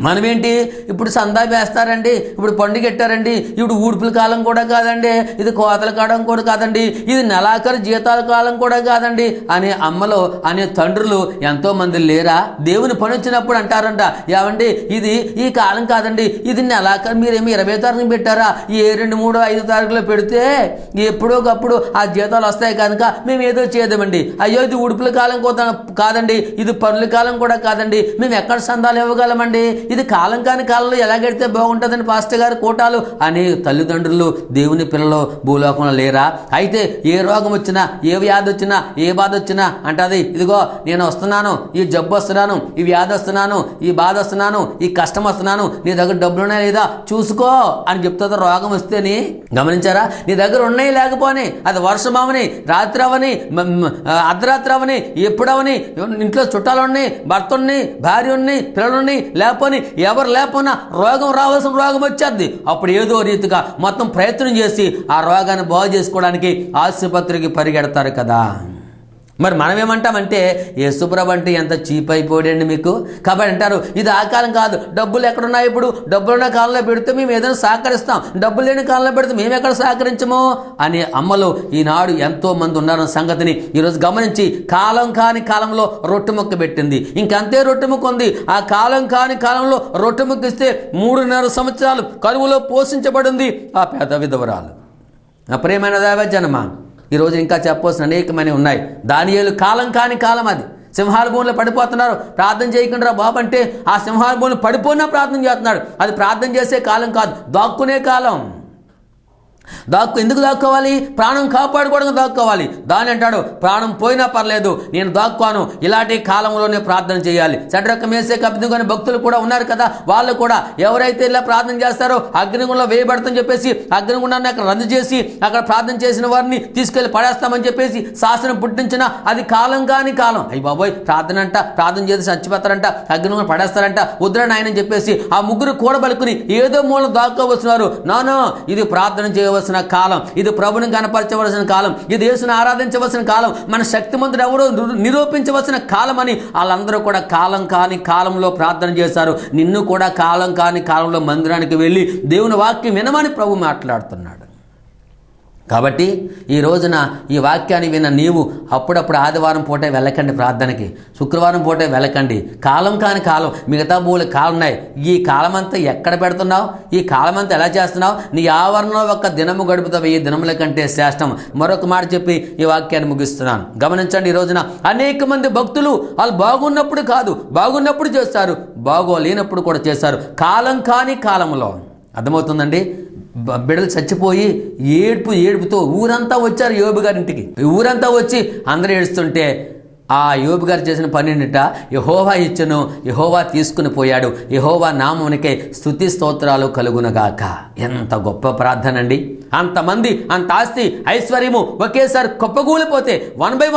మనమేంటి ఇప్పుడు సందా వేస్తారండి, ఇప్పుడు పండుగ పెట్టారండి, ఇప్పుడు ఊడుపుల కాలం కూడా కాదండి, ఇది కోతల కాలం కూడా కాదండి, ఇది నెలాఖరు జీతాల కాలం కూడా కాదండి అనే అమ్మలు అనే తండ్రులు ఎంతోమంది లేరా? దేవుని పని వచ్చినప్పుడు అంటారంట, ఏమండి ఇది ఈ కాలం కాదండి, ఇది నెలాఖరు మీరేమి 20 తారీఖున పెట్టారా, ఏ 2, 3, 5 తారీఖులో పెడితే ఎప్పుడోకప్పుడు ఆ జీతాలు వస్తాయి కనుక మేము ఏదో చేద్దామండి. అయ్యో ఇది ఉడుపుల కాలం కాదండి, ఇది పనుల కాలం కూడా కాదండి, మేము ఎక్కడ సందాలు ఇవ్వగలమండి, ఇది కాలం కాని కాలంలో ఎలా గడితే బాగుంటుందని పాస్టర్ గారు కోటాలు అనే తల్లిదండ్రులు దేవుని పిల్లలు భూలోకంలో లేరా? అయితే ఏ రోగం వచ్చినా, ఏ వ్యాధి వచ్చినా, ఏ బాధ వచ్చినా అంటది, ఇదిగో నేను వస్తున్నాను, ఈ జబ్బు వస్తున్నాను, ఈ వ్యాధి వస్తున్నాను, ఈ బాధ వస్తున్నాను, ఈ కష్టం వస్తున్నాను, నీ దగ్గర డబ్బులు ఉన్నాయా లేదా చూసుకో అని చెప్తుంది. రోగం వస్తేని గమనించారా? నీ దగ్గర ఉన్నాయి లేకపోని, అది వర్షం అవని, రాత్రి అవని, అర్ధరాత్రి అవని, ఎప్పుడవని, ఇంట్లో చుట్టాలు ఉన్నాయి, భర్త ఉన్నాయి, భార్య ఉన్నాయి, పిల్లలు ఉన్నాయి, లేకపోని ఎవరు లేకపోయినా రోగం రావాల్సిన రోగం వచ్చేది. అప్పుడు ఏదో రీతిగా మొత్తం ప్రయత్నం చేసి ఆ రోగాన్ని బాగు చేసుకోవడానికి ఆసుపత్రికి పరిగెడతారు కదా. మరి మనం ఏమంటామంటే యేసుప్రభు అంటే ఎంత చీప్ అయిపోయాడండి మీకు. కాబట్టి అంటారు ఇది ఆ కాలం కాదు, డబ్బులు ఎక్కడున్నాయి, ఇప్పుడు డబ్బులున్న కాలంలో పెడితే మేము ఏదైనా సహకరిస్తాం, డబ్బులు లేని కాలంలో పెడితే మేము ఎక్కడ సహకరించము అనే అమ్మలు ఈనాడు ఎంతో మంది ఉన్నారన్న సంగతిని ఈరోజు గమనించి కాలం కాని కాలంలో రొట్టె ముక్క పెట్టింది. ఇంకంతే రొట్టె ముక్క ఉంది. ఆ కాలం కాని కాలంలో రొట్టె ముక్క ఇస్తే 3.5 సంవత్సరాలు కరువులో పోషించబడింది ఆ పేద విధవరాలు. నా ప్రియమైన దైవజనమా, ఈరోజు ఇంకా చెప్పవలసిన అనేకమైనవి ఉన్నాయి. దానియేలు కాలం కాని కాలం అది. సింహాల భూమిలో పడిపోతున్నారు, ప్రార్థన చేయకుండా బాబు అంటే ఆ సింహాల భూమిలో పడిపోయినా ప్రార్థన చేస్తున్నాడు. అది ప్రార్థన చేసే కాలం కాదు, దాక్కునే కాలం. ఎందుకు దాక్కోవాలి? ప్రాణం కాపాడుకోవడం దాక్కోవాలి. దాని అంటాడు ప్రాణం పోయినా పర్లేదు నేను దాక్కోను, ఇలాంటి కాలంలోనే ప్రార్థన చేయాలి. షడ్రక్ మేషక్ అబేద్నెగో భక్తులు కూడా ఉన్నారు కదా, వాళ్ళు కూడా ఎవరైతే ఇలా ప్రార్థన చేస్తారో అగ్నిగుండంలో వేయబడతామని చెప్పేసి అగ్నిగుండాన్ని అక్కడ రద్దు చేసి అక్కడ ప్రార్థన చేసిన వారిని తీసుకెళ్లి పడేస్తామని చెప్పేసి శాసనం పుట్టించిన అది కాలం కాని కాలం. అయ్యి బాబోయ్ ప్రార్థన చేసి చచ్చిపోతారంట, అగ్నిగుండం పడేస్తారంట, వద్దురా నాయన అని చెప్పేసి ఆ ముగ్గురు కూడబలుకుని ఏదో మూలం దాక్కోవస్తున్నారు. నానో ఇది ప్రార్థన చేయవలసిన కాలం, ఇది ప్రభుని కనపరచవలసిన కాలం, ఇది యేసుని ఆరాధించవలసిన కాలం, మన శక్తిమంతుడు ఎవరో నిరూపించవలసిన కాలం అని వాళ్ళందరూ కూడా కాలం కాని కాలంలో ప్రార్థన చేశారు. నిన్ను కూడా కాలం కాని కాలంలో మందిరానికి వెళ్ళి దేవుని వాక్యం వినమని ప్రభు మాట్లాడుతున్నాడు. కాబట్టి ఈ రోజున ఈ వాక్యాన్ని విన్న నీవు అప్పుడప్పుడు ఆదివారం పూటే వెళ్ళకండి ప్రార్థనకి, శుక్రవారం పూటే వెళ్ళకండి. కాలం కాని కాలం మిగతా భూములు కాలం ఉన్నాయి. ఈ కాలం అంతా ఎక్కడ పెడుతున్నావు? ఈ కాలం అంతా ఎలా చేస్తున్నావు? నీ ఆవరణలో ఒక్క దినము గడుపుతావు 1000 దినముల కంటే శ్రేష్టం. మరొక మాట చెప్పి ఈ వాక్యాన్ని ముగిస్తున్నాను. గమనించండి, ఈ రోజున అనేక మంది భక్తులు వాళ్ళు బాగున్నప్పుడు కాదు, బాగున్నప్పుడు చేస్తారు, బాగోలేనప్పుడు కూడా చేస్తారు. కాలం కాని కాలంలో. అర్థమవుతుందండి? బిడ్డలు చచ్చిపోయి ఏడుపుతో ఊరంతా వచ్చారు యోబు గారింటికి. ఊరంతా వచ్చి అందరూ ఏడుస్తుంటే ఆ యోబు గారు చేసిన పనినిట యెహోవా ఇచ్చెను, యెహోవా తీసుకుని పోయాడు, యెహోవా నామమునికే స్తుతి స్తోత్రాలు కలుగునగాక. ఎంత గొప్ప ప్రార్థన అండి. అంతమంది, అంత ఆస్తి ఐశ్వర్యము ఒకేసారి కుప్పగూలిపోతే 1 by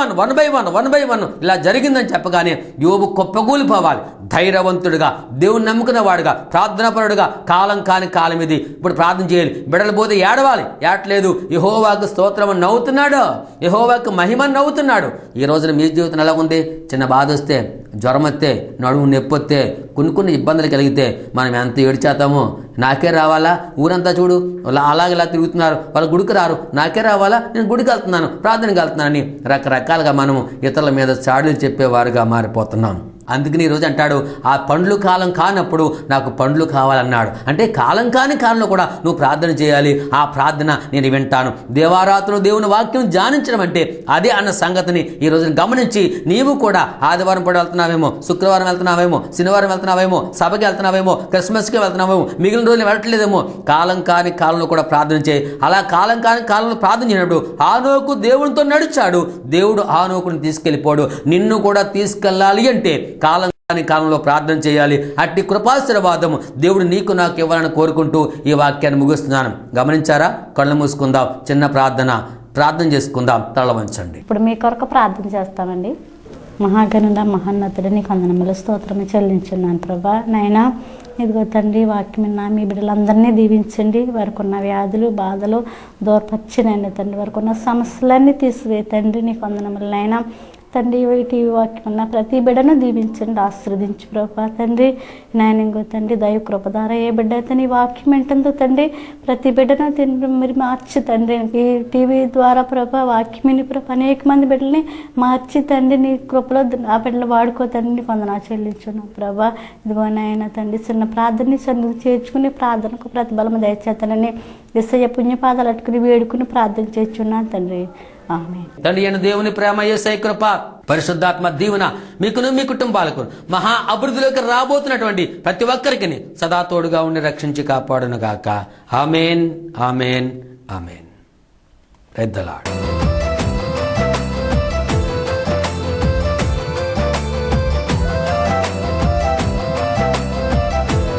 1 ఇలా జరిగిందని చెప్పగానే యోబు కుప్పగూలిపోవాలి. ధైర్యవంతుడిగా, దేవుని నమ్ముకున్నవాడుగా, ప్రార్థనాపరుడుగా కాలం కాని కాలం ఇది, ఇప్పుడు ప్రార్థన చేయాలి. బిడలు పోతే ఏడవాలి, ఏడలేదు. యెహోవాకు స్తోత్రం నవ్వుతున్నాడు, యెహోవాకు మహిమ నవ్వుతున్నాడు. ఈ రోజున మీ జీవితం ఎలా ఉంది? చిన్న బాధ వస్తే, జ్వరం వస్తే, నడుము నొప్పి వస్తే, కొన్ని ఇబ్బందులు కలిగితే మనం ఎంత ఏడ్చేస్తామో. నాకే రావాలా? ఊరంతా చూడు అలాగేలా తిరుగుతున్నారు, వాళ్ళు గుడికి రారు, నాకే రావాలా? నేను గుడికి వెళ్తున్నాను, ప్రార్థనకి వెళ్తున్నానని రకరకాలుగా మనము ఇతరుల మీద చాడులు చెప్పేవారుగా మారిపోతున్నాం. అందుకని ఈరోజు అంటాడు ఆ పండ్లు కాలం కానప్పుడు నాకు పండ్లు కావాలన్నాడు. అంటే కాలం కాని కాలంలో కూడా నువ్వు ప్రార్థన చేయాలి. ఆ ప్రార్థన నేను వింటాను. దేవారాత్రులు దేవుని వాక్యం ధ్యానించడం అంటే అదే అన్న సంగతిని ఈరోజు గమనించి నీవు కూడా ఆదివారం పూట వెళ్తున్నావేమో, శుక్రవారం వెళ్తున్నావేమో, శనివారం వెళ్తున్నావేమో, సభకి వెళ్తున్నావేమో, క్రిస్మస్కి వెళ్తున్నావేమో, మిగిలిన రోజులు వెళ్ళట్లేదేమో, కాలం కాని కాలంలో కూడా ప్రార్థన చేయి. అలా కాలం కాని కాలంలో ప్రార్థన చేయనప్పుడు ఆనోకు దేవునితో నడిచాడు, దేవుడు ఆనోకుని తీసుకెళ్ళిపోడు. నిన్ను కూడా తీసుకెళ్ళాలి అంటే కాలం కాని కాలంలో ప్రార్థన చేయాలి. అట్టి కృపాశీర్వాదము దేవుడు నీకు నాకు ఇవ్వాలని కోరుకుంటూ ఈ వాక్యాన్ని ముగిస్తున్నాను. గమనించారా? కళ్ళు మూసుకుందాం, చిన్న ప్రార్థన. ప్రార్థన చేసుకుందాం. తల వంచండి. ఇప్పుడు మీ కొరకు ప్రార్థన చేస్తామండి. మహాగణుడ మహోన్నతుడు నీకు వందనములు స్తోత్రము చెల్లించున్నాను ప్రభా. నైనా ఇదిగో తండ్రి వాక్యం విన్న మీ బిడ్డలందరినీ దీవించండి. వారికి ఉన్న వ్యాధులు బాధలు దూరపరిచినండి తండ్రి. వారికి ఉన్న సమస్యలన్నీ తీసివే తండ్రి. నీకు వందనములు నైనా తండ్రి. టీవీ వాక్యం ఉన్న ప్రతి బిడ్డను దీవించండి, ఆశీర్వదించు ప్రభా తండ్రి. నాయన ఇంకో తండ్రి దైవ కృప ద్వారా ఏ బిడ్డ అయితే నీ వాక్యం ఏంటుందో తండ్రి ప్రతి బిడ్డను తండ్రి మీరు మార్చి తండ్రి. ఈ టీవీ ద్వారా ప్రభా వాక్యం విని ప్రభా అనేక మంది బిడ్డల్ని మార్చి తండ్రి నీ కృపలో ఆ బిడ్డలు వాడుకో తండ్రి. నీకు వందనాలు చెల్లించును ప్రభా. ఇదిగో నాయన తండ్రి చిన్న ప్రార్థనని సన్నిధి చేర్చుకుని ప్రార్థనకు ప్రతిఫలము దయచేతనని యేసయ్య పుణ్యపాదాలు అట్టుకుని వేడుకుని ప్రార్థన చేర్చున్నాను తండ్రి. ఆమేన్. తండ్రి అయిన దేవుని ప్రేమ, యేసయ్య కృప, పరిశుద్ధాత్మ దీవెన మీకును మీ కుటుంబాలకు మహా అభివృద్ధిలోకి రాబోతున్నటువంటి ప్రతి ఒక్కరికి సదా తోడుగా ఉండి రక్షించి కాపాడును గాక. Amen, amen, amen. Praise the lord.